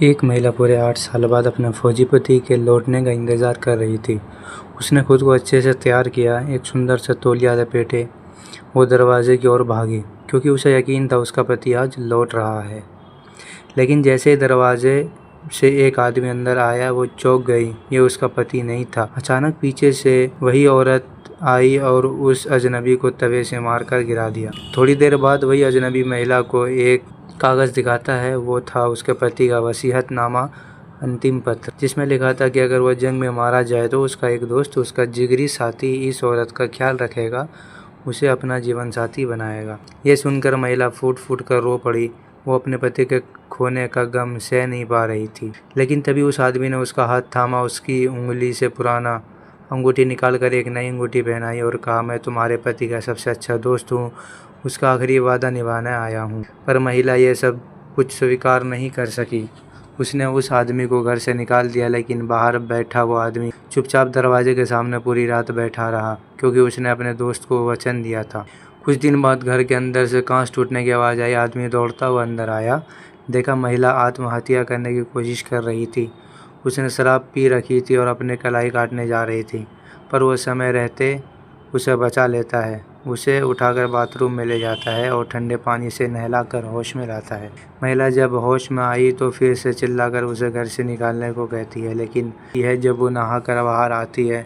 एक महिला पूरे 8 साल बाद अपने फौजी पति के लौटने का इंतज़ार कर रही थी। उसने खुद को अच्छे से तैयार किया, एक सुंदर सा तौलिया लपेटे वो दरवाजे की ओर भागी, क्योंकि उसे यकीन था उसका पति आज लौट रहा है। लेकिन जैसे ही दरवाजे से एक आदमी अंदर आया, वो चौंक गई। ये उसका पति नहीं था। अचानक पीछे से वही औरत आई और उस अजनबी को तवे से मारकर गिरा दिया। थोड़ी देर बाद वही अजनबी महिला को एक कागज़ दिखाता है। वो था उसके पति का वसीयतनामा, अंतिम पत्र, जिसमें लिखा था कि अगर वह जंग में मारा जाए तो उसका एक दोस्त, उसका जिगरी साथी, इस औरत का ख्याल रखेगा, उसे अपना जीवन साथी बनाएगा। ये सुनकर महिला फूट फूट कर रो पड़ी। वो अपने पति के खोने का गम सह नहीं पा रही थी। लेकिन तभी उस आदमी ने उसका हाथ थामा, उसकी उंगली से पुराना अंगूठी निकालकर एक नई अंगूठी पहनाई और कहा, मैं तुम्हारे पति का सबसे अच्छा दोस्त हूँ, उसका आखिरी वादा निभाने आया हूँ। पर महिला ये सब कुछ स्वीकार नहीं कर सकी। उसने उस आदमी को घर से निकाल दिया, लेकिन बाहर बैठा वो आदमी चुपचाप दरवाजे के सामने पूरी रात बैठा रहा, क्योंकि उसने अपने दोस्त को वचन दिया था। कुछ दिन बाद घर के अंदर से कांच टूटने की आवाज़ आई। आदमी दौड़ता हुआ अंदर आया, देखा महिला आत्महत्या करने की कोशिश कर रही थी। उसने शराब पी रखी थी और अपने कलाई काटने जा रही थी, पर वो समय रहते उसे बचा लेता है। उसे उठाकर बाथरूम में ले जाता है और ठंडे पानी से नहलाकर होश में लाता है। महिला जब होश में आई तो फिर से चिल्लाकर उसे घर से निकालने को कहती है, लेकिन यह जब वो नहाकर बाहर आती है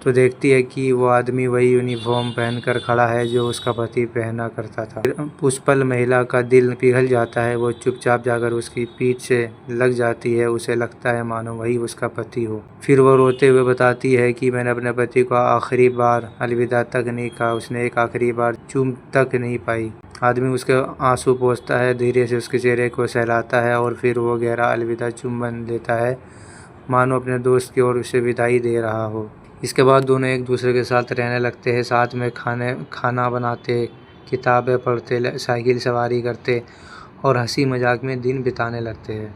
तो देखती है कि वो आदमी वही यूनिफॉर्म पहनकर खड़ा है जो उसका पति पहना करता था। उस पल महिला का दिल पिघल जाता है। वो चुपचाप जाकर उसकी पीठ से लग जाती है। उसे लगता है मानो वही उसका पति हो। फिर वो रोते हुए बताती है कि मैंने अपने पति को आखिरी बार अलविदा तक नहीं कहा, उसने एक आखिरी बार चूम तक नहीं पाई। आदमी उसके आंसू पोंछता है, धीरे से उसके चेहरे को सहलाता है और फिर वो गहरा अलविदा चुम्बन देता है, मानो अपने दोस्त की ओर उसे विदाई दे रहा हो। इसके बाद दोनों एक दूसरे के साथ रहने लगते हैं, साथ में खाना बनाते, किताबें पढ़ते, साइकिल सवारी करते और हंसी मजाक में दिन बिताने लगते हैं।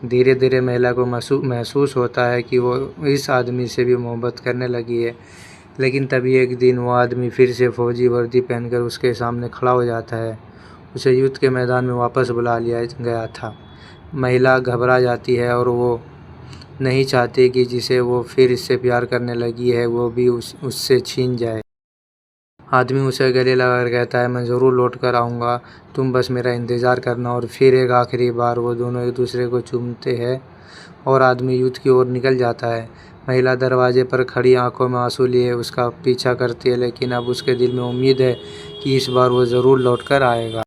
धीरे धीरे महिला को महसूस होता है कि वो इस आदमी से भी मोहब्बत करने लगी है। लेकिन तभी एक दिन वो आदमी फिर से फौजी वर्दी पहनकर उसके सामने खड़ा हो जाता है। उसे युद्ध के मैदान में वापस बुला लिया गया था। महिला घबरा जाती है और वो नहीं चाहती कि जिसे वो फिर इससे प्यार करने लगी है वो भी उससे छीन जाए। आदमी उसे गले लगाकर कहता है, मैं ज़रूर लौट कर आऊँगा, तुम बस मेरा इंतज़ार करना। और फिर एक आखिरी बार वो दोनों एक दूसरे को चूमते हैं और आदमी युद्ध की ओर निकल जाता है। महिला दरवाजे पर खड़ी आंखों में आंसू लिए उसका पीछा करती है, लेकिन अब उसके दिल में उम्मीद है कि इस बार वो ज़रूर लौट कर आएगा।